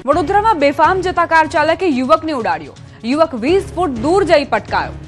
વડોદરામાં બેફામ જતા કાર ચાલકે યુવકને ઉડાડ્યો. યુવક 20 ફૂટ દૂર જઈ પટકાયો.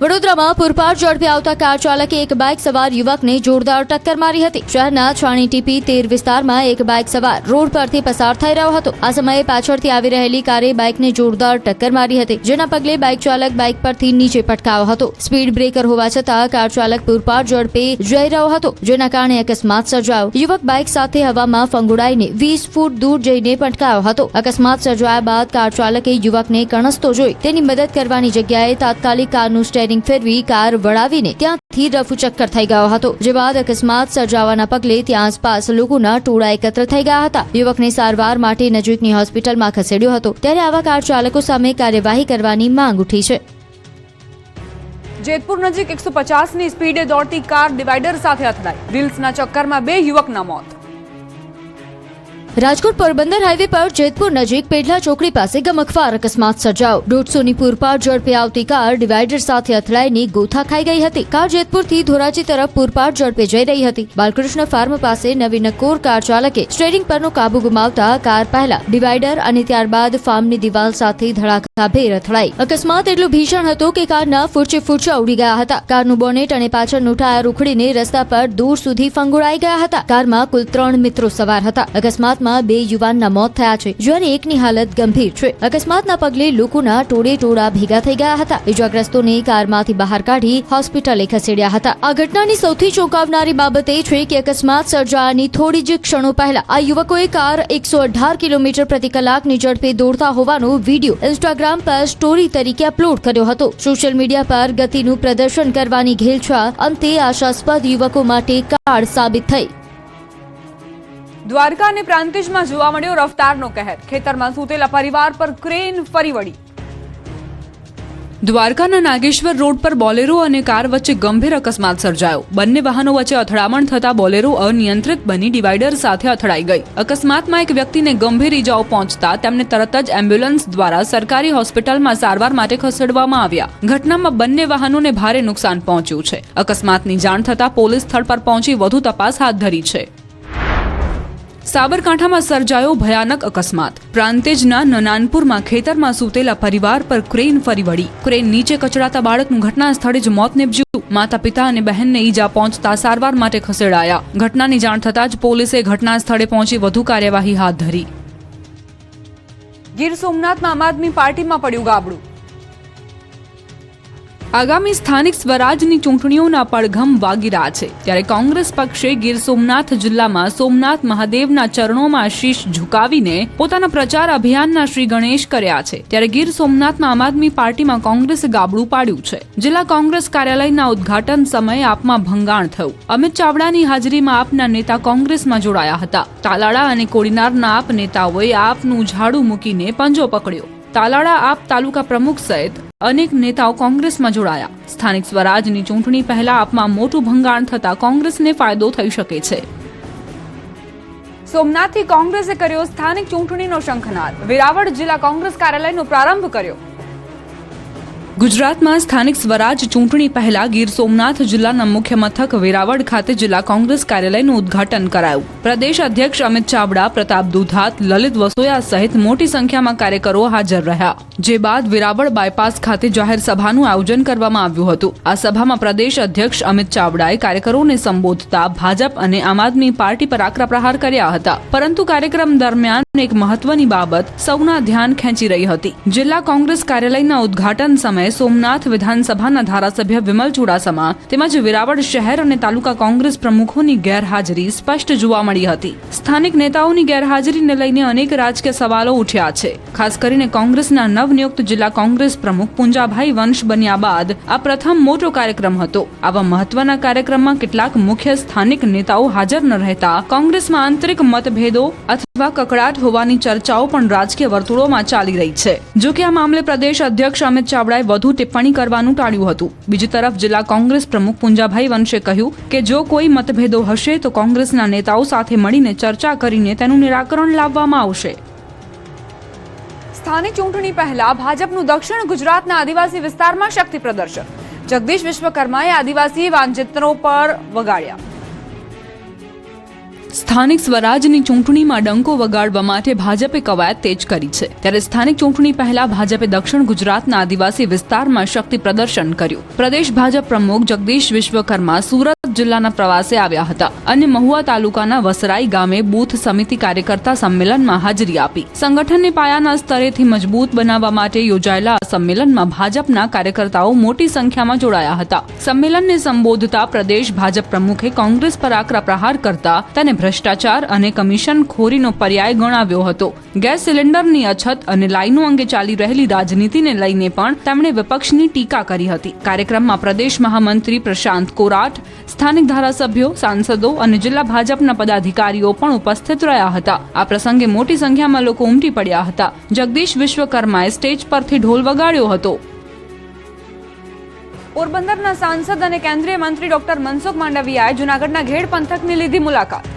વડોદરામાં પૂરપાટ ઝડપે આવતા કાર ચાલકે એક બાઇક સવાર યુવકને જોરદાર ટક્કર મારી હતી. શહેરના છાણી ટીપી 13 વિસ્તારમાં એક બાઇક સવાર રોડ પરથી પસાર થઈ રહ્યો હતો. આ સમયે પાછળથી આવી રહેલી કારે બાઇકને જોરદાર ટક્કર મારી હતી, જેના પગલે બાઇક ચાલક બાઇક પરથી નીચે પટકાયો હતો. સ્પીડ બ્રેકર હોવા છતાં કાર ચાલક પૂરપાટ ઝડપે જઈ રહ્યો હતો, જેના કારણે અકસ્માત સર્જાયો. યુવક બાઇક સાથે હવામાં ફંગોળાઈને 20 ફૂટ દૂર જઈને પટકાયો હતો. અકસ્માત સર્જાયા બાદ કાર ચાલકે યુવકને કણસતો જોઈ તેની મદદ કરવાની જગ્યાએ તાત્કાલિક કારનું ફેરવી કાર વળાવીને ત્યાંથી રફુ ચક્કર થઈ ગયો હતો. જે બાદ અકસ્માત સર્જાવાના પગલે ત્યાં આસપાસ લોકોના ટોળા એકત્ર થઈ ગયા હતા. યુવકને સારવાર માટે નજીકની હોસ્પિટલમાં ખસેડ્યો હતો. ત્યારે આવા કાર ચાલકો સામે કાર્યવાહી કરવાની માંગ ઉઠી છે. જેતપુર નજીક 150ની સ્પીડે દોડતી કાર ડિવાઈડર સાથે અથડાઈ. રીલ્સના ચક્કરમાં 2 યુવકના મોત. રાજકોટ પોરબંદર હાઈવે પર જેતપુર નજીક પેડલા ચોકડી પાસે ગમખ્વાર અકસ્માત સર્જાયો. 150ની પૂરપાટ ઝડપે આવતી કાર ડિવાઈડર સાથે અથડાઈને ગોથા ખાઈ ગઈ હતી. કાર જેતપુરથી ધોરાજી તરફ પૂરપાટ ઝડપે જઈ રહી હતી. બાલકૃષ્ણ ફાર્મ પાસે નવી નકોર કાર ચાલકે સ્ટીયરિંગ પરનો કાબુ ગુમાવતા કાર પહેલા ડિવાઈડર અને ત્યારબાદ ફાર્મની દિવાલ સાથે ધડાકાભેર અથડાઈ. અકસ્માત એટલો ભીષણ હતો કે કારના ફૂટચા ઉડી ગયા હતા. કારનું બોનેટ અને પાછળનું ટાયર ઉખડીને રસ્તા પર દૂર સુધી ફંગોળાઈ ગયા હતા. કારમાં કુલ 3 મિત્રો સવાર હતા. અકસ્માતમાં 2 યુવાનના મોત થયા છે, જ્યારે એકની હાલત ગંભીર છે. અકસ્માતના પગલે લોકોના ટોળા ભેગા થઈ ગયા હતા. ઇજાગ્રસ્તોને કારમાંથી બહાર કાઢી હોસ્પિટલે ખસેડ્યા હતા. આ ઘટનાની સૌથી ચોંકાવનારી બાબત એ છે કે અકસ્માત સર્જાયાની થોડી જ ક્ષણો પહેલા આ યુવકોએ કાર 118 કિલોમીટર પ્રતિ કલાકની ઝડપે દોડતા હોવાનો વિડીયો ઇન્સ્ટાગ્રામ પર સ્ટોરી તરીકે અપલોડ કર્યો હતો. સોશિયલ મીડિયા પર ગતિનું પ્રદર્શન કરવાની ઘેલછા અંતે આશાસ્પદ યુવકો માટે કાળ સાબિત થઈ. દ્વારકા અને પ્રાંતિજમાં જોવા મળ્યો રફતારનો કહેર. ખેતરમાં સૂતેલા પરિવાર પર ક્રેન ફરી વળી. દ્વારકાના નાગેશ્વર રોડ પર બોલેરો અને કાર વચ્ચે ગંભીર અકસ્માત સર્જાયો. બંને વાહનો વચ્ચે અથડામણ થતા બોલેરો અનિયંત્રિત બની ડિવાઈડર સાથે અથડાઈ ગઈ. અકસ્માતમાં એક વ્યક્તિને ગંભીર ઈજાઓ પહોંચતા તેમને તરત જ એમ્બ્યુલન્સ દ્વારા સરકારી હોસ્પિટલમાં સારવાર માટે ખસેડવામાં આવ્યા. ઘટનામાં બંને વાહનોને ભારે નુકસાન પહોંચ્યું છે. અકસ્માતની જાણ થતાં પોલીસ સ્થળ પર પહોંચી વધુ તપાસ હાથ ધરી છે. સાબરકાંઠામાં સર્જાયો ભયાનક અકસ્માત. પ્રાંતિજના નનાનપુરમાં ખેતરમાં સૂતેલા પરિવાર પર ક્રેન ફરી વળી. ક્રેન નીચે કચડાતા બાળકનું ઘટના સ્થળે જ મોત નીપજ્યું. માતા પિતા અને બહેનને ઈજા પહોંચતા સારવાર માટે ખસેડાયા. ઘટનાની જાણ થતાં જ પોલીસે ઘટના સ્થળે પહોંચી વધુ કાર્યવાહી હાથ ધરી. ગીર સોમનાથમાં આમ આદમી પાર્ટીમાં પડ્યું ગાબડું. આગામી સ્થાનિક સ્વરાજની ચૂંટણીઓના પડઘમ વાગી રહ્યા છે, ત્યારે કોંગ્રેસ પક્ષે ગીર સોમનાથ જિલ્લામાં સોમનાથ મહાદેવના ચરણોમાં શીશ ઝુકાવીને પોતાના પ્રચાર અભિયાનના શ્રી ગણેશ કર્યા છે. ત્યારે ગીર સોમનાથમાં આમ આદમી પાર્ટીમાં કોંગ્રેસે ગાબડું પાડ્યું છે. જિલ્લા કોંગ્રેસ કાર્યાલયના ઉદ્ઘાટન સમયે આપમાં ભંગાણ થયું. અમિત ચાવડાની હાજરીમાં આપના નેતા કોંગ્રેસમાં જોડાયા હતા. તાલાળા અને કોડીનારના આપ નેતાઓએ આપનું ઝાડુ મૂકીને પંજો પકડ્યો. તાલાળા આપ તાલુકા પ્રમુખ સહિત અનેક નેતાઓ કોંગ્રેસમાં જોડાયા. સ્થાનિક સ્વરાજની ચૂંટણી પહેલા આપમાં મોટું ભંગાણ થતા કોંગ્રેસને ફાયદો થઈ શકે છે. સોમનાથથી કોંગ્રેસે કર્યો સ્થાનિક ચૂંટણીનો શંખનાદ. વેરાવળ જિલ્લા કોંગ્રેસ કાર્યાલયનો પ્રારંભ કર્યો. ગુજરાતમાં સ્થાનિક સ્વરાજ ચૂંટણી પહેલા ગીર સોમનાથ જિલ્લાના મુખ્ય મથક વેરાવળ ખાતે જિલ્લા કોંગ્રેસ કાર્યાલયનું ઉદ્ઘાટન કરાયું. પ્રદેશ અધ્યક્ષ અમિત ચાવડા, પ્રતાપ દુધાત, લલિત વસોયા સહિત મોટી સંખ્યામાં કાર્યકરો હાજર રહ્યા. જે બાદ વેરાવળ બાયપાસ ખાતે જાહેર સભાનું આયોજન કરવામાં આવ્યું હતું. આ સભામાં પ્રદેશ અધ્યક્ષ અમિત ચાવડાએ કાર્યકરોને સંબોધતા ભાજપ અને આમ આદમી પાર્ટી પર આકરા પ્રહાર કર્યા હતા. પરંતુ કાર્યક્રમ દરમિયાન એક મહત્વની બાબત સૌના ધ્યાન ખેંચી રહી હતી. જિલ્લા કોંગ્રેસ કાર્યાલયના ઉદ્ઘાટન સમયે સોમનાથ વિધાનસભાના ધારાસભ્ય વિમલ ચુડાસમા તેમજ વેરાવળ શહેર અને તાલુકા કોંગ્રેસ પ્રમુખોની ગેરહાજરી સ્પષ્ટ જોવા મળી હતી. સ્થાનિક નેતાઓની ગેરહાજરીને લઈને અનેક રાજકીય સવાલો ઉઠ્યા છે. ખાસ કરીને કોંગ્રેસના નવનિયુક્ત જિલ્લા કોંગ્રેસ પ્રમુખ પુંજાભાઈ વંશ બન્યા બાદ આ પ્રથમ મોટો કાર્યક્રમ હતો. આવા મહત્વના કાર્યક્રમમાં કેટલાક મુખ્ય સ્થાનિક નેતાઓ હાજર ન રહેતા કોંગ્રેસમાં આંતરિક મતભેદો અથવા કકડાટ હોવાની ચર્ચાઓ પણ રાજકીય વર્તુળોમાં ચાલી રહી છે. જોકે આ મામલે પ્રદેશ અધ્યક્ષ અમિત ચાવડાએ વધુ ટિપ્પણી કરવાનું ટાળ્યું હતું. બીજી તરફ જિલ્લા કોંગ્રેસ પ્રમુખ પુંજાભાઈ વંશે કહ્યું કે જો કોઈ મતભેદો હશે તો કોંગ્રેસના નેતાઓ સાથે મળીને ચર્ચા કરીને તેનું નિરાકરણ લાવવામાં આવશે. સ્થાનિક ચૂંટણી પહેલા ભાજપનું દક્ષિણ ગુજરાતના આદિવાસી વિસ્તારમાં શક્તિ પ્રદર્શન. જગદીશ વિશ્વકર્માએ આદિવાસી વાનચિત્રો પર વગાડ્યા. સ્થાનિક સ્વરાજની ચૂંટણીમાં ડંકો વગાડવા માટે ભાજપે કવાયત તેજ કરી છે ત્યારે સ્થાનિક ચૂંટણી પહેલા ભાજપે દક્ષિણ ગુજરાતના આદિવાસી વિસ્તારમાં શક્તિ પ્રદર્શન કર્યું. પ્રદેશ ભાજપ પ્રમુખ જગદીશ વિશ્વકર્મા સુરત જિલ્લાના પ્રવાસે આવ્યા હતા અને મહુવા તાલુકાના વસરાઈ ગામે બૂથ સમિતિ કાર્યકર્તા સંમેલનમાં હાજરી આપી. સંગઠનને પાયાના સ્તરેથી મજબૂત બનાવવા માટે યોજાયેલા આ સંમેલનમાં ભાજપના કાર્યકર્તાઓ મોટી સંખ્યામાં જોડાયા હતા. સંમેલનને સંબોધતા પ્રદેશ ભાજપ પ્રમુખે કોંગ્રેસ પર આકરા પ્રહાર કરતા તેને ભ્રષ્ટાચાર અને કમિશન ખોરીનો પર્યાય ગણાવ્યો હતો. ગેસ સિલિન્ડરની અછત અને લાઈનો અંગે ચાલી રહેલી રાજનીતિને લઈને પણ તેમણે વિપક્ષની ટીકા કરી હતી. કાર્યક્રમમાં પ્રદેશ મહામંત્રી પ્રશાંત કોરાટ, સ્થાનિક ધારાસભ્યો, સાંસદો અને જિલ્લા ભાજપના પદાધિકારીઓ પણ ઉપસ્થિત રહ્યા હતા. આ પ્રસંગે મોટી સંખ્યામાં લોકો ઉમટી પડ્યા હતા. જગદીશ વિશ્વકર્માએ સ્ટેજ પરથી ઢોલ વગાડ્યો હતો. પોરબંદરના સાંસદ અને કેન્દ્રીય મંત્રી ડોક્ટર મનસુખ માંડવિયાએ જૂનાગઢના ઘેડ પંથકની લીધી મુલાકાત.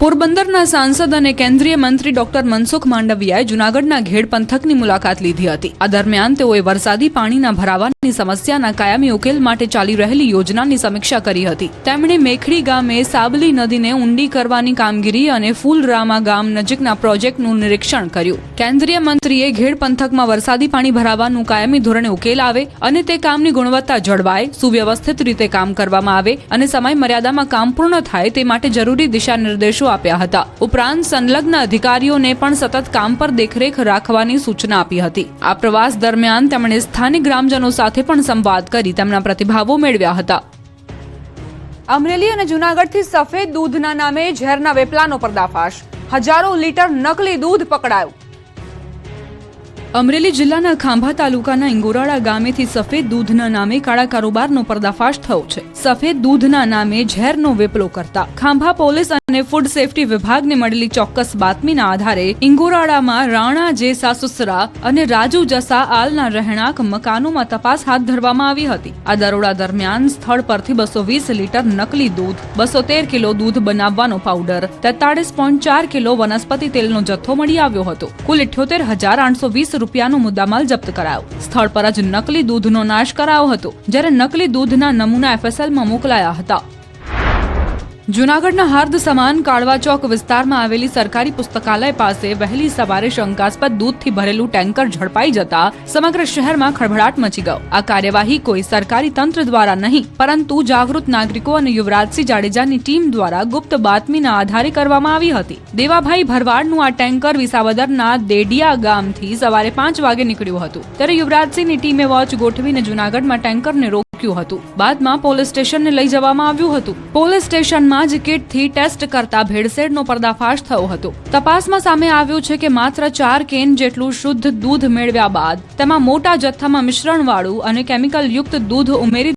પોરબંદરના સાંસદ અને કેન્દ્રીય મંત્રી ડોક્ટર મનસુખ માંડવિયાએ જૂનાગઢના ઘેડ પંથકની મુલાકાત લીધી હતી. આ દરમિયાન તેઓએ વરસાદી પાણીના ભરાવાની સમસ્યાના કાયમી ઉકેલ માટે ચાલી રહેલી યોજનાની સમીક્ષા કરી હતી. તેમણે મેખડી ગામે સાબલી નદીને ઊંડી કરવાની કામગીરી અને ફૂલરામા ગામ નજીકના પ્રોજેક્ટનું નિરીક્ષણ કર્યું. કેન્દ્રીય મંત્રીએ ઘેડ પંથકમાં વરસાદી પાણી ભરાવાનું કાયમી ધોરણે ઉકેલ આવે અને તે કામની ગુણવત્તા જળવાય, સુવ્યવસ્થિત રીતે કામ કરવામાં આવે અને સમય મર્યાદામાં કામ પૂર્ણ થાય તે માટે જરૂરી દિશા નિર્દેશો આપ્યા હતા. ઉપરાંત સંલગ્ન અધિકારીઓને પણ સતત કામ પર દેખરેખ રાખવાની સૂચના આપી હતી. આ પ્રવાસ દરમિયાન તેમણે સ્થાનિક ગ્રામજનો સાથે પણ સંવાદ કરી તેમના પ્રતિભાવો મેળવ્યા હતા. અમરેલી અને જૂનાગઢથી સફેદ દૂધના નામે ઝેરના વેપલાનો પર્દાફાશ. હજારો લીટર નકલી દૂધ પકડાયું. અમરેલી જિલ્લાના ખાંભા તાલુકાના ઇંગોરાળા ગામેથી સફેદ દૂધના નામે કાળા કારોબારનો પર્દાફાશ થયો છે. સફેદ દૂધના નામે ઝેરનો વેપલો કરતા ખાંભા પોલીસ અને ફૂડ સેફટી વિભાગને મળેલી ચોક્કસ બાતમીના આધારે ઇંગોરાળામાં રાણા જે સાસુસરા અને રાજુ જસા આલના રહેણાંક મકાનોમાં તપાસ હાથ ધરવામાં આવી હતી. આ દરોડા દરમિયાન સ્થળ પરથી 220 લીટર નકલી દૂધ, 213 કિલો દૂધ બનાવવાનો પાવડર, 43.4 કિલો વનસ્પતિ તેલનો જથ્થો મળી આવ્યો હતો. કુલ 78,820 રૂપિયાનો મુદ્દામાલ જપ્ત કરાયો. સ્થળ પર જ નકલી દૂધનો નાશ કરાયો હતો, જ્યારે નકલી દૂધના નમૂના FSLમાં મોકલાયા હતા. જૂનાગઢના હાર્દ સમાન કાળવા ચોક વિસ્તારમાં આવેલી સરકારી પુસ્તકાલય પાસે વહેલી સવારે શંકાસ્પદ દૂધથી ભરેલું ટેન્કર ઝડપાઈ જતા સમગ્ર શહેરમાં ખળભળાટ મચી ગયો. આ કાર્યવાહી કોઈ સરકારી તંત્ર દ્વારા નહીં, પરંતુ જાગૃત નાગરિકો અને યુવરાજસિંહ જાડેજાની ટીમ દ્વારા ગુપ્ત બાતમીના આધારે કરવામાં આવી હતી. દેવાભાઈ ભરવાડનું આ ટેન્કર વિસાવદરના દેડિયા ગામથી સવારે 5 વાગે નીકળ્યું હતું. ત્યારે યુવરાજસિંહની ટીમે વોચ ગોઠવીને જૂનાગઢમાં ટેન્કરને રોક્યું હતું. બાદમાં પોલીસ સ્ટેશનને લઈ જવામાં આવ્યું હતું. પોલીસ સ્ટેશનમાં જ કિટથી ટેસ્ટ કરતા ભેળસેળનો પર્દાફાશ થયો હતો. તપાસમાં સામે આવ્યું છે કે માત્ર 4 કેન જેટલું શુદ્ધ દૂધ મેળવ્યા બાદ તેમાં મોટા જથ્થામાં મિશ્રણવાળું અને કેમિકલ યુક્ત દૂધ ઉમેરી